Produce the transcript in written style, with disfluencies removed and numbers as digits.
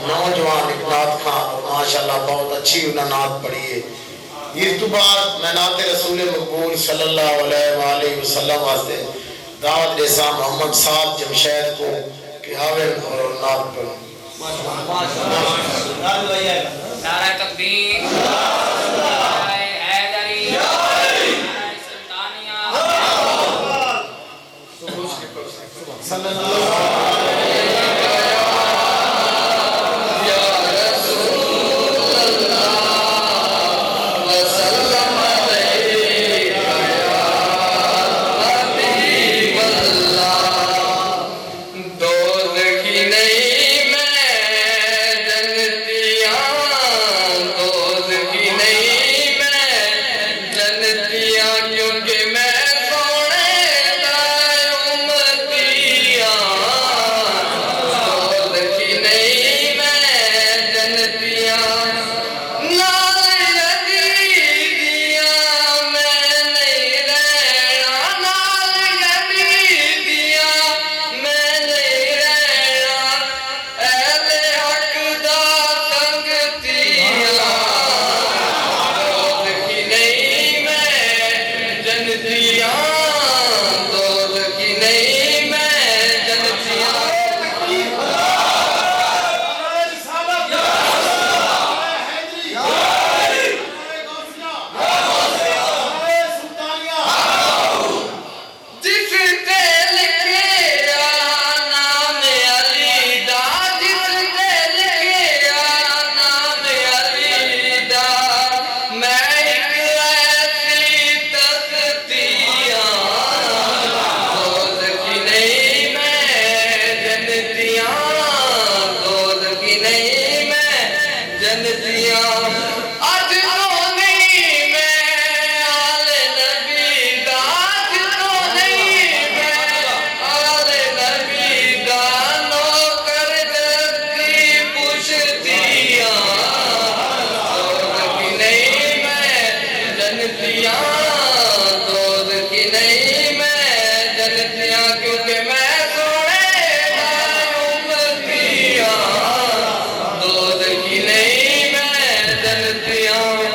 नौजवान एक नात खान और माशाल्लाह बहुत अच्छी उन्हें नात पढ़ी है। इस तो बाद मैं नाते रसूल मकबूल सल्लल्लाहु अलैहि वसल्लम वास्ते दावत देसा मोहम्मद साहब जमशेद को कि आवे और नात पढ़ो। नारा तकबीर, नारे हैदरी, नारे सुल्तानिया।